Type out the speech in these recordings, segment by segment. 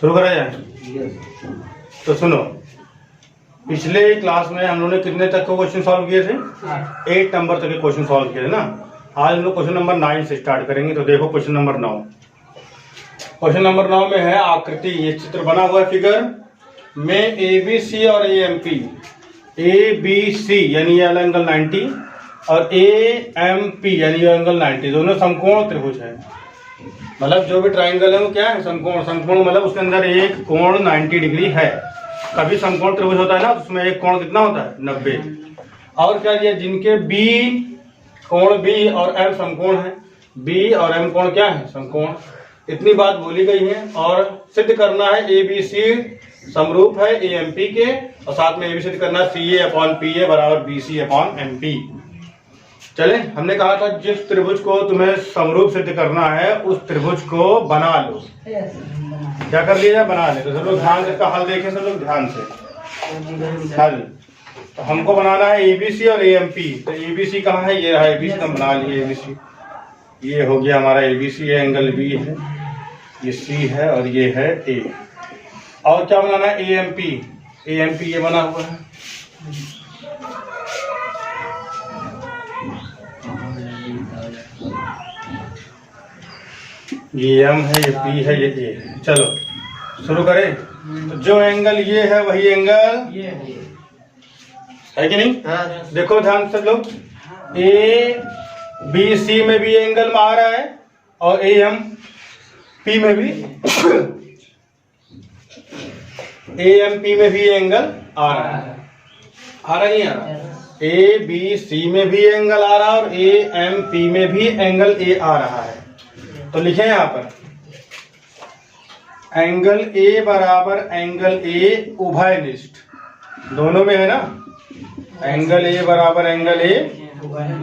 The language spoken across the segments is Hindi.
शुरू करा जाए। तो सुनो, पिछले क्लास में हम लोगों ने कितने तक के क्वेश्चन सॉल्व किए थे? 8 नंबर तक के क्वेश्चन सॉल्व किए थे ना। आज हम लोग क्वेश्चन नंबर 9 से स्टार्ट करेंगे। तो देखो क्वेश्चन नंबर 9। क्वेश्चन नंबर 9 में है आकृति। ये चित्र बना हुआ है फिगर में ABC और AMP। ABC यानी ये एंगल 90 और AMP यानी ये एंगल 90, दोनों समकोण त्रिभुज है। मतलब जो भी ट्राइंगल है वो क्या है? समकोण। समकोण मतलब उसके अंदर एक कोण 90 डिग्री है। कभी समकोण त्रिभुज होता है ना, उसमें एक कोण कितना होता है? 90। और क्या दिया? जिनके कोण B और M समकोण है। B और M कोण क्या है? समकोण। इतनी बात बोली गई है और सिद्ध करना है ABC समरूप है AMP के, और साथ में ये भी सिद्ध करना है CA/PA बराबर BC/MP। चले, हमने कहा था जिस त्रिभुज को तुम्हें समरूप सिद्ध करना है उस त्रिभुज को बना लो। क्या कर लिया? बना ले। तो सब लोग ध्यान से इसका हल देखें, सब लोग ध्यान से हल। तो हमको बनाना है ABC और AMP। तो ABC कहाँ है? ये रहा ABC। तो बना लिए ABC। ये हो गया हमारा ABC, ये एंगल B है, ये C है और ये है A। और क्या बनाना है? AMP। AMP ये बना हुआ है। ये M है, ये P है, ये A है। चलो शुरू करें। तो जो एंगल ये है वही एंगल ये है कि नहीं? देखो ध्यान से लोग, ABC में भी एंगल आ रहा है और AMP में भी AMP में भी एंगल आ रहा है। आ रहा नहीं आ रहा? ABC में भी एंगल आ रहा है और AMP में भी एंगल A आ रहा है। तो लिखें यहाँ पर एंगल A बराबर एंगल A उभयनिष्ठ। दोनों में है ना, एंगल A बराबर एंगल A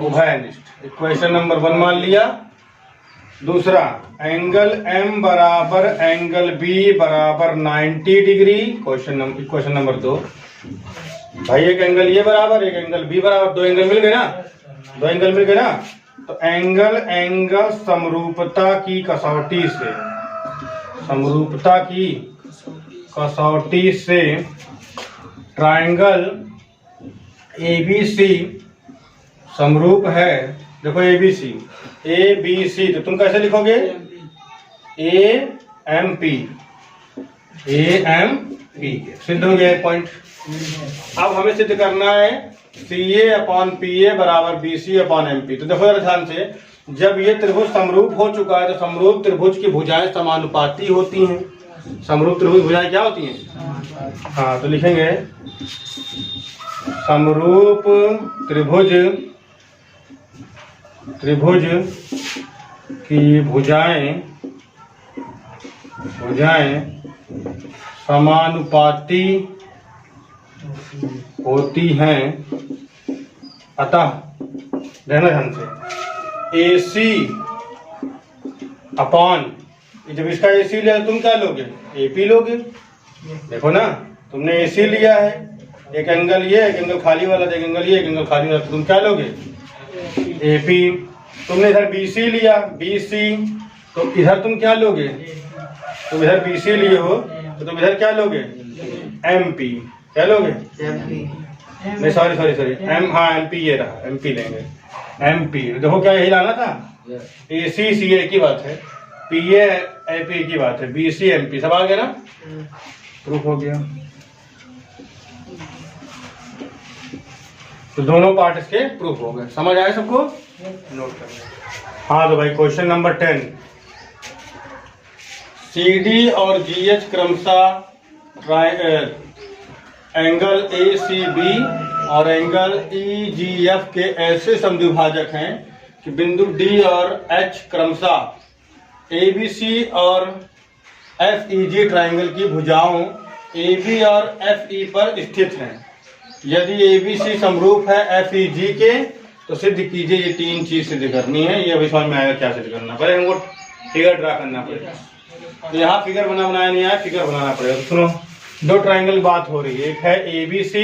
उभयनिष्ठ। क्वेश्चन नंबर 1 मान लिया। दूसरा, एंगल M बराबर एंगल B बराबर 90 डिग्री। Question number 2। भाई एक एंगल ये बराबर एक एंगल B बराबर, दो एंगल मिल गए ना, दो एंगल मिल गए ना। तो एंगल समरूपता की कसौटी से, समरूपता की कसौटी से ट्राइंगल ABC समरूप है। देखो ABC तो तुम कैसे लिखोगे? AMP सिद्ध हो गया एक पॉइंट। अब हमें सिद्ध करना है CA/PA बराबर BC/MP। तो देखो ध्यान से, जब ये त्रिभुज समरूप हो चुका है तो समरूप त्रिभुज की भुजाएं समानुपाती होती हैं। समरूप त्रिभुज भुजाएं क्या होती हैं? हाँ, तो लिखेंगे समरूप त्रिभुज की भुजाएं समानुपाती होती हैं। अतः रहना ध्यान से, AC अपॉन, जब इसका AC लिया तुम क्या लोगे? AP लोगे। देखो ना, तुमने AC लिया है, एक एंगल ये, एक एंगल खाली वाला, एक एंगल ये, एक एंगल खाली वाला, तो तुम क्या लोगे? AP। तुमने इधर BC लिया, BC, तो इधर तुम क्या लोगे? तुम इधर BC लिए हो तो तुम इधर क्या लोगे? MP। क्या लोगे? नहीं सॉरी MP। ये रहा MP लेंगे, MP। देखो क्या यही लाना था? AC CA की बात है, PA AP की बात है, BC MP सब आ गया ना, प्रूफ हो गया। तो दोनों पार्ट इसके प्रूफ हो गए। समझ आए सबको? नोट कर लें। हाँ तो भाई क्वेश्चन नंबर 10, CD और GH क्रमशः एंगल ACB और एंगल EGF के ऐसे समद्विभाजक हैं कि बिंदु D और H क्रमशः ABC और FEG ट्राइंगल की भुजाओं AB और FE पर स्थित हैं। यदि ABC समरूप है FEG के तो सिद्ध कीजिए। ये 3 चीज सिद्ध करनी है। ये अभी समझ में आएगा क्या सिद्ध करना पड़ेगा। हमको फिगर ड्रा करना पड़ेगा। तो यहाँ फिगर बनाया नहीं आया, फिगर बनाना पड़ेगा। तो सुनो, दो ट्राइंगल बात हो रही है, एक है ABC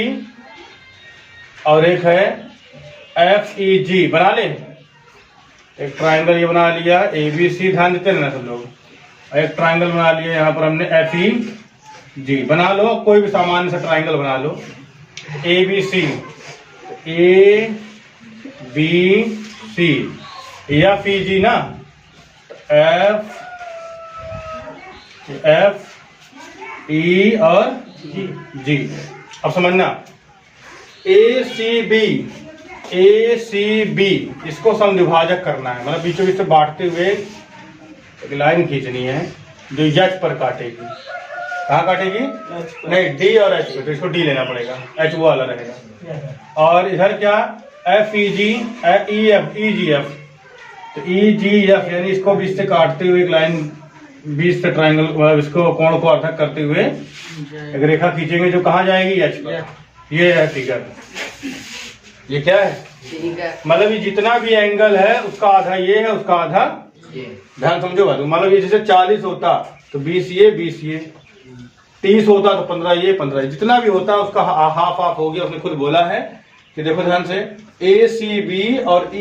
और एक है FEG। बना ले एक ट्राइंगल, ये बना लिया ABC। ध्यान देते रहना सब लोग। एक ट्राइंगल बना लिया यहाँ पर हमने FEG। बना लो कोई भी सामान्य सा ट्राइंगल बना लो, ABC, ABC, FEG ना, FE और G। अब समझना, ACB, इसको समद्विभाजक करना है, मतलब बीचों बीच से बांटते हुए एक लाइन खींचनी है जो H पर काटेगी। कहाँ काटेगी? नहीं, D और H पे, तो इसको D लेना पड़ेगा, H वो वाला रहेगा। और इधर क्या, FEG, EGF, तो EGF यानी इसको बीच से काटते हुए एक लाइन, बीच से ट्राइंगल, इसको कोण को अर्थक करते हुए एक रेखा खींचेंगे जो कहाँ जाएगी? H पर। ये है फिगर। ये क्या है? मतलब ये जितना भी एंगल है उसका आधा ये है, उसका आधा ध्यान समझो बात। मतलब ये जैसे 40 होता तो 20 ये, 30 होता तो 15 ये, 15 जितना भी होता है उसका हाफ हाफ हो गया। उसने खुद बोला है कि देखो ध्यान से, ACB और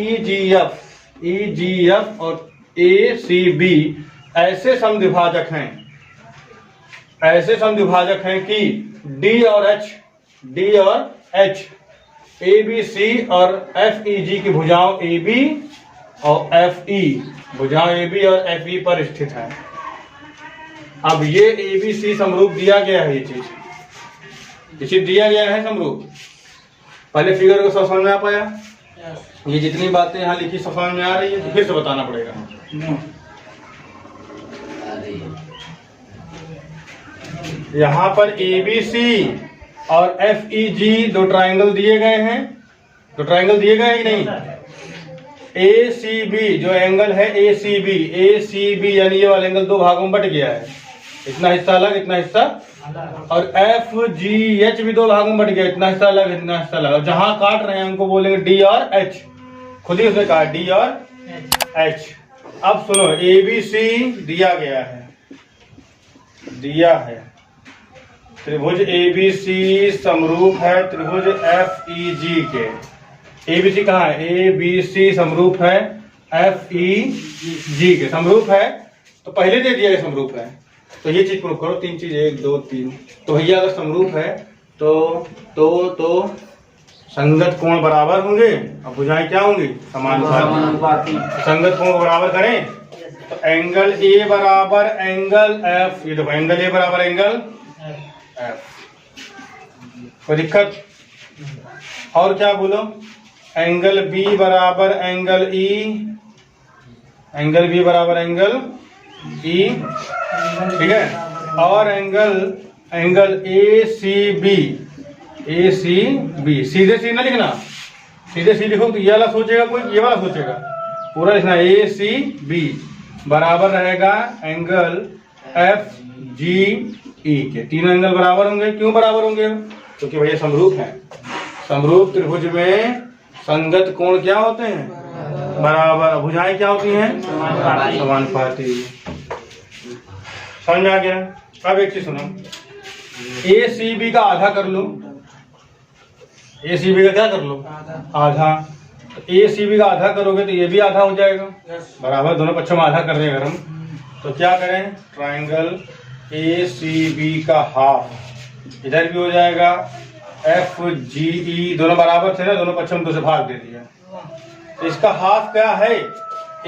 EGF और ACB ऐसे समद्विभाजक हैं कि D और H, ABC और FEG की भुजाओं AB और FE, भुजाओं AB और FE पर स्थित है। अब ये ABC समरूप दिया गया है, ये चीज दिया गया है समरूप। पहले फिगर को समझ में आ पाया? ये जितनी बातें यहाँ लिखी समझ में आ रही है, तो फिर से बताना पड़ेगा। यहाँ पर ABC और FEG दो ट्राइंगल दिए गए हैं, कि नहीं? ACB जो एंगल है ACB यानी ये वाला एंगल दो भागों में बट गया है, इतना हिस्सा अलग, इतना हिस्सा, और FGH भी दो भागों में बट गया, इतना हिस्सा अलग, इतना हिस्सा अलग। और जहां काट रहे हैं उनको बोलेंगे D और H, खुद ही उसने कहा D और H। अब सुनो, ABC दिया गया है, त्रिभुज ABC समरूप है त्रिभुज FEG के। ABC कहाँ है? ABC समरूप है FEG के, समरूप है तो पहले दे दिया है समरूप है, तो ये चीज प्रूव करो। 3 चीज, 1 2 3। तो भैया अगर समरूप है तो संगत कोण बराबर होंगे, अब भुजाएं क्या होंगी? समानुपाती। संगत कोण को बराबर करें तो एंगल A बराबर एंगल F, ये देखो एंगल A बराबर एंगल F, कोई दिक्कत? और क्या बोलो? एंगल B बराबर एंगल E, ठीक है। और एंगल ACB, सीधे सी ना लिखना, सीधे सी लिखो तो ये वाला सोचेगा कोई, ये वाला सोचेगा, पूरा लिखना। ACB बराबर रहेगा एंगल FGE के। तीनों एंगल बराबर होंगे। क्यों बराबर होंगे? क्योंकि भैया समरूप है। समरूप त्रिभुज में संगत कोण क्या होते हैं? बराबर। भुजाएं क्या होती हैं? समानुपाती। समझ में आ गया? अब एक चीज सुनो, ACB का आधा कर लो, ACB का क्या कर लो? आधा। तो ACB का आधा करोगे तो ये भी आधा हो जाएगा, बराबर। दोनों पक्षों में आधा कर रहे हैं अगर हम, तो क्या करें? ट्राइंगल ACB का हाफ इधर भी हो जाएगा, FGE दोनों बराबर थे ना, दोनों पक्षों में 2 से भाग दे दिया। तो इसका हाफ क्या है?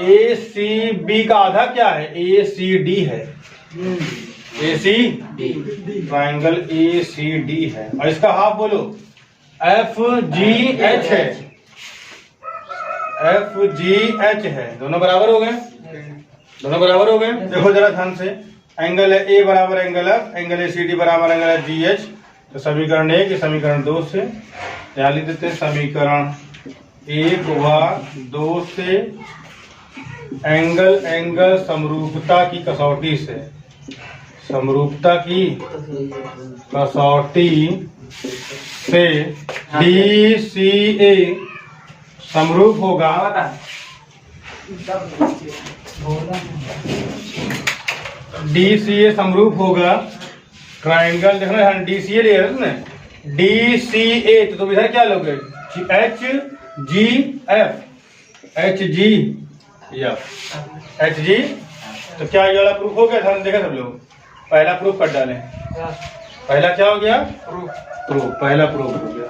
ACB का आधा क्या है? ACD है, ACD, ट्राइंगल ACD है। और इसका हाफ बोलो FGH है, FGH है। दोनों बराबर हो गए, देखो जरा ध्यान से। एंगल है A बराबर एंगल F, एंगल ACD बराबर एंगल GH। तो समीकरण 1 समीकरण 2 से यहाँ लिख देते हैं, समीकरण 1 व 2 से एंगल समरूपता की कसौटी से, DCA समरूप होगा ट्राइंगल। देखना DCA ले रहे ना, DCA तो तुम इधर क्या लोगे? HGF, तो क्या ये वाला प्रूफ हो गया? ध्यान देखा सब लोग, पहला प्रूफ कर डालें। पहला क्या हो गया? प्रूफ। पहला प्रूफ हो गया,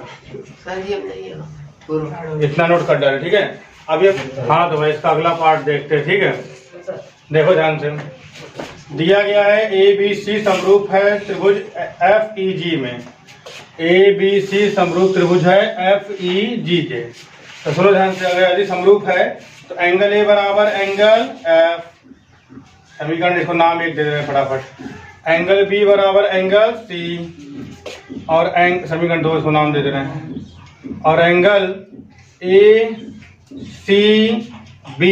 इतना नोट कर डाले। ठीक है, अब ये हाँ तो भाई इसका अगला पार्ट देखते हैं। ठीक है, देखो ध्यान से, दिया गया है ABC समरूप है त्रिभुज FEG में। ABC समरूप त्रिभुज है FEG के। तो सुनो ध्यान से, अगर यदि समरूप है तो एंगल A बराबर एंगल F, समीकरण इसको नाम एक दे दे रहे फटाफट। एंगल B बराबर एंगल C, और समीकरण 2 इसको नाम दे दे रहे हैं। और एंगल ACB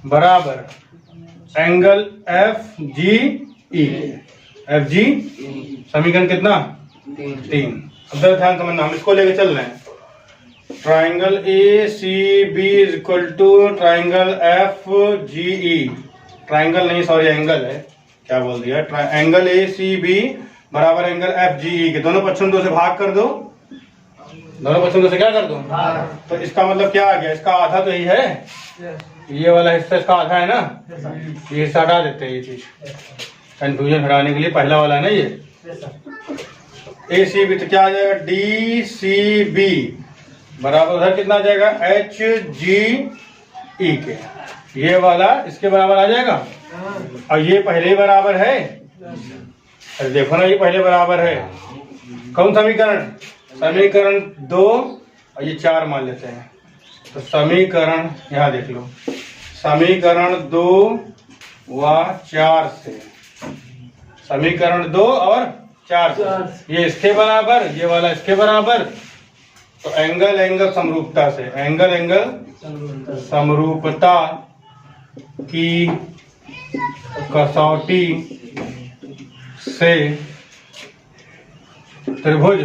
बराबर एंगल FGE। समीकरण कितना? 3। अब ध्यान समझना, हम इसको लेके चल रहे हैं। Triangle ACB is equal to triangle FGE। Triangle नहीं, सॉरी एंगल है, क्या बोल दिया। एंगल ACB बराबर एंगल FGE के दोनों पक्षों 2 से भाग कर दो। दोनों पक्षों 2 से क्या कर दो? तो इसका मतलब क्या आ गया? इसका आधा तो यही है, ये वाला हिस्सा इसका आधा है ना, ये हिस्सा हटा देते हैं। ये चीज कंफ्यूजन हटाने के लिए पहला वाला है ना ये। ACB तो क्या आ जाएगा? DCB बराबर उधर कितना आ जाएगा? HGE के। ये वाला इसके बराबर आ जाएगा, और ये पहले बराबर है। अरे देखो ना, ये पहले बराबर है। कौन समीकरण? समीकरण 2 और ये 4 मान लेते हैं। तो समीकरण यहाँ देख लो, समीकरण 2 व 4 से, समीकरण 2 और 4 से ये इसके बराबर, ये वाला इसके बराबर। तो एंगल एंगल समरूपता से, एंगल एंगल समरूपता की कसौटी से त्रिभुज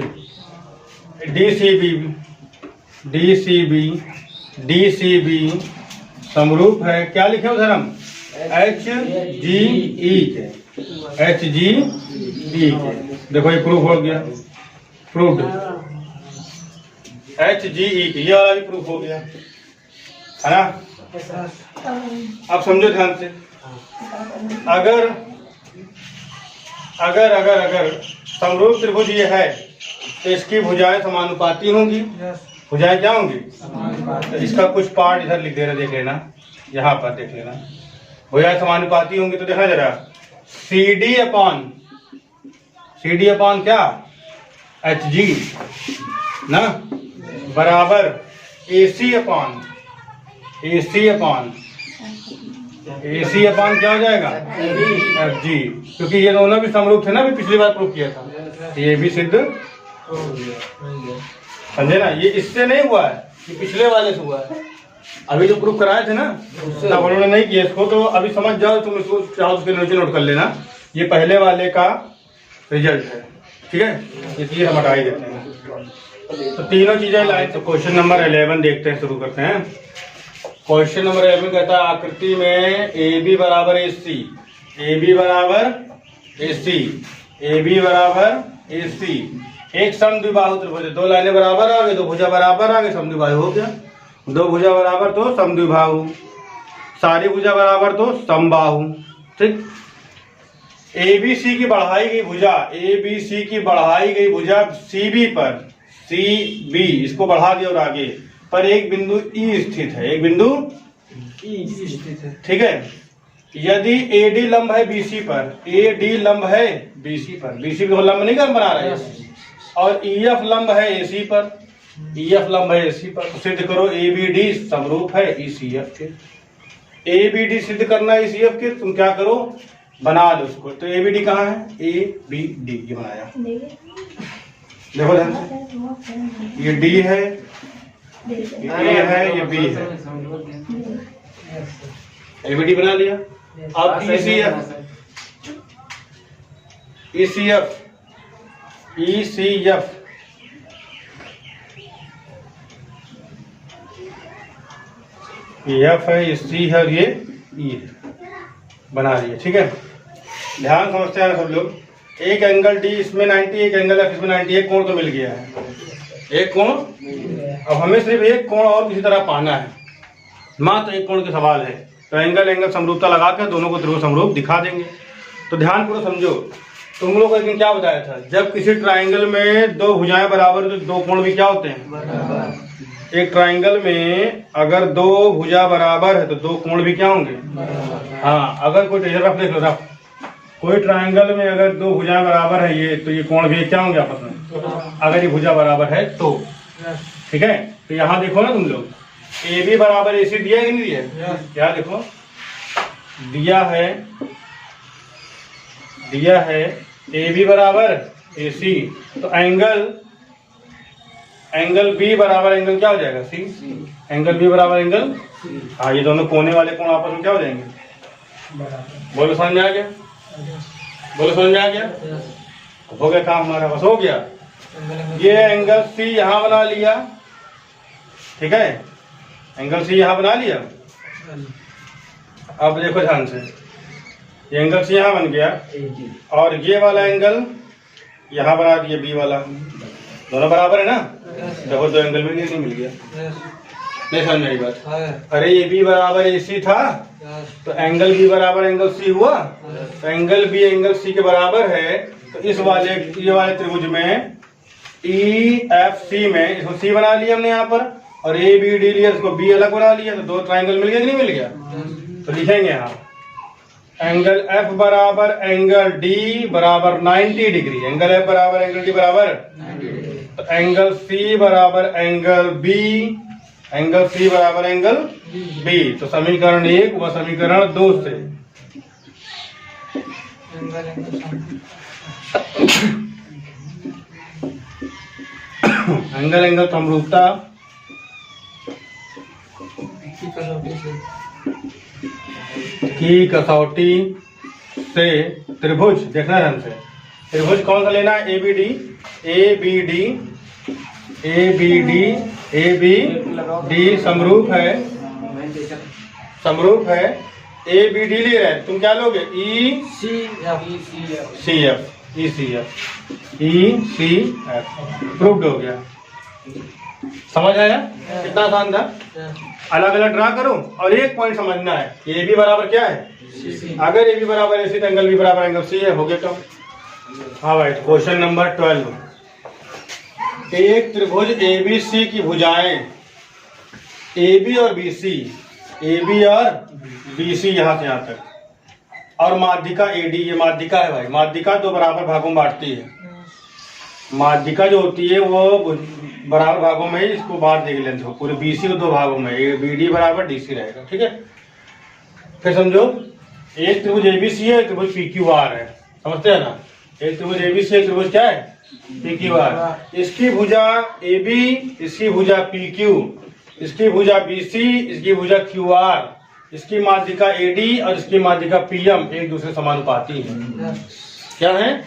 DCB समरूप है। क्या लिखे उधर हम? HGE के। HGE के। देखो ये प्रूफ हो गया, प्रूफ्ड। HGE के, ये वाला भी प्रूफ हो गया है ना। अब समझो ध्यान से, अगर अगर अगर अगर समरूप त्रिभुज ये है तो इसकी भुजाएं समानुपाती होंगी। भुजाएं क्या होंगी? तो इसका कुछ पार्ट इधर लिख दे रहे, देख लेना, यहाँ पर देख लेना। भुजाएं समानुपाती होंगी तो देखना जरा, CD अपॉन क्या? HG ना, बराबर AC अपॉन क्या हो जाएगा? FG, क्योंकि ये दोनों भी समरूप थे ना, भी पिछली बार प्रूफ किया था। ये भी सिद्ध समझे ना। ये इससे नहीं हुआ है, ये पिछले वाले से हुआ है। अभी जो प्रूफ कराए थे ना, तब उन्होंने नहीं किया इसको, तो अभी समझ जाओ, तुम इसको चाहो उसके नीचे नोट कर लेना। ये पहले वाले का रिजल्ट है। ठीक है, ये चीज हम हटा ही देते हैं। तो तीनों चीजें लाइन। तो क्वेश्चन नंबर 11 देखते हैं, शुरू करते हैं। क्वेश्चन नंबर 11 कहता है आकृति में AB बराबर AC, AB बराबर AC, एक समद्विबाहु त्रिभुज। 2 लाइनें बराबर आ गई, 2 भुजा बराबर आ गई, समद्विबाहु हो गया। 2 भुजा बराबर तो समद्विबाहु, सारी भुजा बराबर तो समबाहु। ठीक, ABC की बढ़ाई गई भुजा, ABC की बढ़ाई गई भुजा CB पर, CB इसको बढ़ा दिया और आगे पर एक बिंदु E स्थित है, एक बिंदु E स्थित है। ठीक है, यदि AD लंब है BC पर, AD लंब है BC पर, BC को लंब नहीं कर बना रहे हैं, और EF लंब है AC पर, EF लंब है AC पर। सिद्ध करो ABD समरूप है ECF के। ABD सिद्ध करना है ECF के, तुम क्या करो, बना दो उसको। तो ABD कहाँ है? ABD ये बनाया, देखो ध्यान से, ये D है, ये A है, ये B है, ABD बना लिया। अब ECF F है, ये C है और ये E है, बना लिया। ठीक है, ध्यान समझते हैं सब लोग। एक एंगल D इसमें 90, एक एंगल F इसमें 90, एक कोण तो मिल गया है, एक कोण। अब हमें सिर्फ एक कोण और किसी तरह पाना है, मात्र एक कोण के सवाल है। तो एंगल एंगल समरूपता लगा के दोनों को त्रिभुज समरूप दिखा देंगे। तो ध्यान पूरा समझो। तुम लोग को एक दिन क्या बताया था, जब किसी ट्राइंगल में दो भुजाएं बराबर तो दो कोण भी क्या होते हैं। एक ट्राइंगल में अगर दो भुजा बराबर है तो दो कोण भी क्या होंगे। हाँ, अगर कोई रफ देख लो, रफ कोई ट्राइंगल में अगर दो भुजाएं बराबर है ये, तो ये कोण भी क्या होंगे आपस में, अगर ये भुजा बराबर है तो। ठीक है, तो यहाँ देखो ना तुम लोग, ए बी बराबर ए सी दिया है कि नहीं दिया। क्या देखो दिया है ए बी बराबर ए सी, तो एंगल बी बराबर एंगल क्या हो जाएगा सी। एंगल बी बराबर एंगल, हाँ ये दोनों कोने वाले कोण आपस में क्या हो जाएंगे। बोलो समझ में आ गया, बोलो समझ में आ गया। हो गया काम हमारा, बस हो गया। ये एंगल सी यहाँ बना लिया, ठीक है, एंगल सी यहाँ बना लिया। अब देखो ध्यान से, ये एंगल सी यहाँ बन गया और ये वाला एंगल यहाँ बना दिया बी वाला, दोनों बराबर है ना। देखो दो एंगल में नहीं मिल गया, नहीं समझ में आई बात। अरे ये बी बराबर ए सी था तो एंगल बी बराबर एंगल सी हुआ, तो एंगल बी एंगल सी के बराबर है, तो इस वाले ये वाले त्रिभुज में ई एफ सी में इसको सी बना लिया हमने यहाँ पर, और ए बी डी लिया, इसको बी अलग बना लिया, तो दो ट्राइंगल मिल गया कि नहीं मिल गया। तो लिखेंगे यहाँ एंगल एफ बराबर एंगल डी बराबर 90 डिग्री, एंगल एफ बराबर एंगल डी बराबर, तो एंगल सी बराबर एंगल बी, एंगल सी बराबर एंगल बी। तो समीकरण 1 व समीकरण 2 से एंगल एंगल समरूपता की कसौटी से त्रिभुज, देखना ध्यान से, त्रिभुज कौन सा लेना है, A B D, A B D, A B D, A B D समरूप है, समरूप है। ए बी डी ले रहे हैं, तुम क्या लोगे, ई सी एफ, ई सी एफ, ई सी एफ प्रूव्ड हो गया। समझ आया कितना आसान था। अलग अलग ड्रा करो और एक पॉइंट समझना है, ए बी बराबर क्या है, अगर ए बी बराबर ए सी तो एंगल बी बराबर एंगल सी है, हो गया कम। हाँ भाई, क्वेश्चन नंबर 12, एक त्रिभुज ए बी सी की भुजाएं ए बी और बी सी, ए बी और बी सी यहाँ से यहाँ तक, और माध्यिका ए डी, ये माध्यिका है भाई, माध्यिका दो बराबर भागों में बांटती है। माध्यिका जो होती है वो बराबर भागों में ही इसको बांट देगी लेंथ को, पूरे बी सी को दो भागों में, ए बी डी बराबर डी सी रहेगा। ठीक है, फिर समझो, एक त्रिभुज ए बी सी है, त्रिभुज पी क्यू आर है, समझते हैं ना। एक त्रिभुज ए बी सी, त्रिभुज क्या है, पी क्यू आर। इसकी भुजा ए बी, इसकी भुजा पी क्यू, इसकी भुजा बी सी, इसकी भुजा क्यू आर, इसकी माध्यिका ए डी और इसकी माध्यिका पी एम एक दूसरे समानुपाती है। क्या है,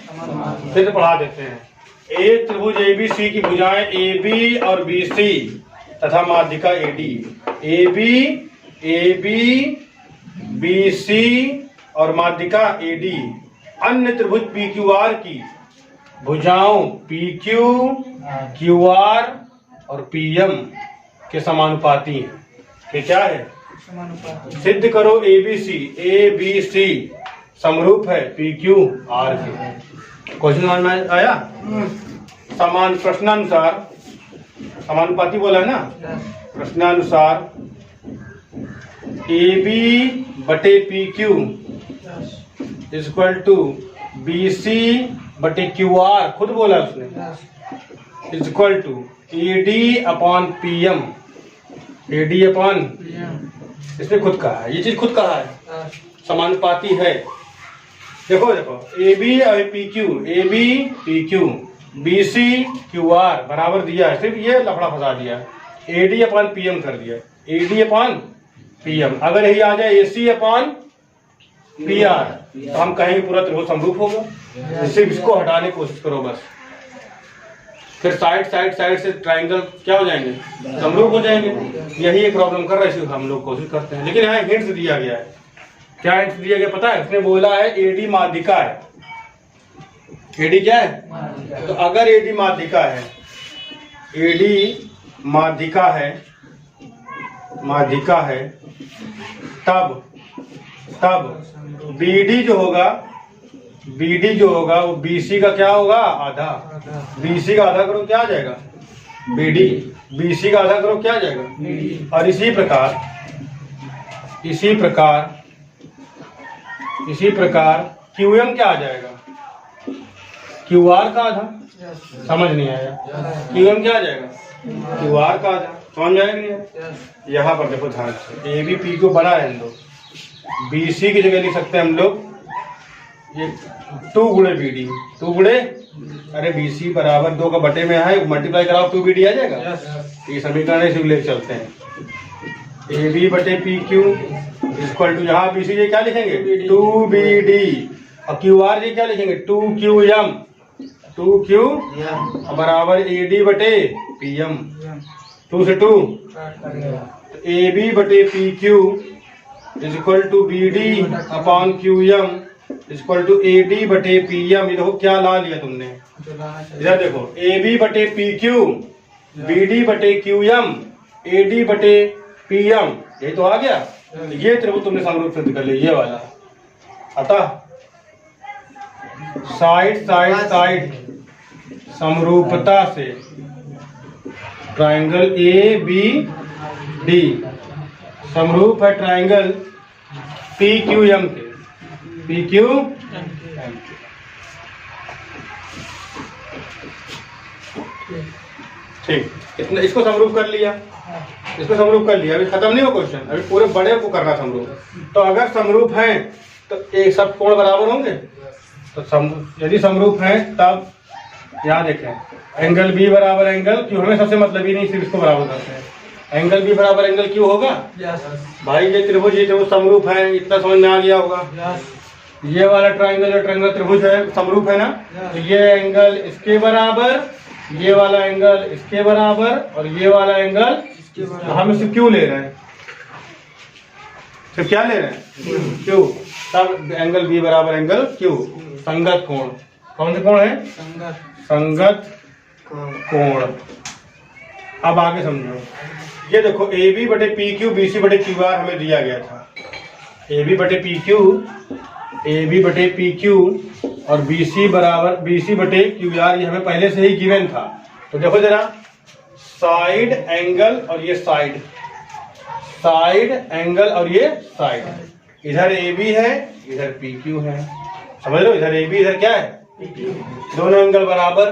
फिर पढ़ा देते हैं। एक त्रिभुज ए बी सी की भुजाएं ए बी और बी सी तथा माध्यिका A D, A B B C और माध्यिका ए डी अन्य त्रिभुज पी क्यू आर की भुजाओं पी क्यू, क्यू आर और पी एम के समानुपाती है। ये क्या है, सिद्ध करो ए बी सी समरूप है पी क्यू आर के। क्वेश्चन समझ में आया। समान प्रश्नानुसार, समानुपाती बोला है ना, प्रश्नानुसार ए बी बटे P Q equal to B C बटे क्यू आर, खुद बोला उसने, equal to A D upon P M, A D upon, इसने खुद कहा है, ये चीज खुद कहा है, समानुपाती है। देखो ए बी और P Q, A B P Q, B C Q R बराबर दिया है, सिर्फ ये लफड़ा फंसा दिया, A D upon P M कर दिया, A D upon P M. अगर यही आ जाए A C upon P R तो हम कहेंगे पूरा त्रिभुज समरूप होगा। सिर्फ इसको हटाने की कोशिश करो बस, फिर साइड से ट्राइंगल क्या हो जाएंगे, समरूप हो जाएंगे। यही एक प्रॉब्लम कर रहे हैं, हम लोग कोशिश करते हैं, लेकिन यहाँ हिंट्स दिया गया है। क्या हिंट्स दिया गया पता है, उसने बोला है एडी माध्यिका है, एडी क्या है, तो अगर एडी माध्यिका है, एडी माध्यिका है, तब तब BD जो होगा वो BC का क्या होगा, आधा। BC का आधा करो क्या आ जाएगा, BD। BC का आधा करो क्या आ जाएगा, BD। और इसी प्रकार QM क्या आ जाएगा, QR का आधा। समझ नहीं आया, QM क्या आ जाएगा, QR का आधा। समझ में आएगा नहीं? यहाँ पर देखो ध्यान से, AB PQ बना रहने दो, BC की जगह लिख सकते हैं हम लोग ये 2 गुणे BD, 2 गुणे, अरे BC बराबर 2 का बटे में है, मल्टीप्लाई कराओ 2 BD आ जाएगा। ये समीकरण इसी लेकर चलते हैं, AB बटे PQ इक्वल टू, यहाँ BC ये क्या लिखेंगे 2 BD, और QR ये क्या लिखेंगे 2QM, 2Q बराबर AD बटे PM, 2 से 2 तो AB बटे PQ is equal to BD upon QM equal to AD बटे PM। ये देखो क्या ला लिया तुमने, इधर देखो AB बटे PQ, BD बटे QM, AD बटे PM, यही तो आ गया। ये त्रिभुज तुमने समरूप सिद्ध कर लिया, ये वाला। अतः साइड समरूपता से ट्राइंगल ABD समरूप है ट्राइंगल PQM के, PQM ठीक। इतना इसको समरूप कर लिया, अभी खत्म नहीं हुआ क्वेश्चन, अभी पूरे बड़े को करना समरूप। तो अगर समरूप है तो एक सब कोण बराबर होंगे, तो यदि समरूप है तब यहाँ देखें एंगल B बराबर एंगल Q, हमें सबसे मतलब ही नहीं, सिर्फ इसको बराबर करते हैं। एंगल B बराबर एंगल Q होगा भाई। ये त्रिभुज समरूप है, इतना समझ में आ गया होगा। ये वाला ट्राइंगल त्रिभुज है, समरूप है ना, तो ये एंगल इसके बराबर, ये वाला एंगल इसके बराबर, और ये वाला एंगल हम सिर्फ क्यों ले रहे हैं, सिर्फ क्या ले रहे हैं, क्यों। तब एंगल B बराबर एंगल Q, संगत कोण। कौन से कोण है, संगत कोण। अब आगे समझो, ये देखो AB बटे PQ BC बटे QR हमें दिया गया था। AB बटे PQ और BC बटे QR, ये हमें पहले से ही गिवन था। तो देखो जरा, साइड एंगल और ये साइड एंगल और ये साइड, इधर AB है इधर PQ है, समझ लो, इधर AB इधर क्या है PQ, दोनों एंगल बराबर,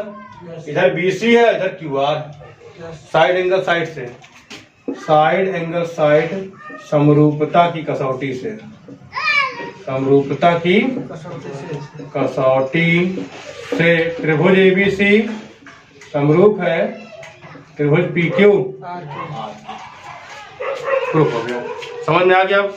इधर BC है इधर QR। साइड एंगल साइड से, साइड एंगल साइड समरूपता की कसौटी से त्रिभुज ABC समरूप है त्रिभुज PQ। प्रूफ हो गया, समझ में आ गया अब।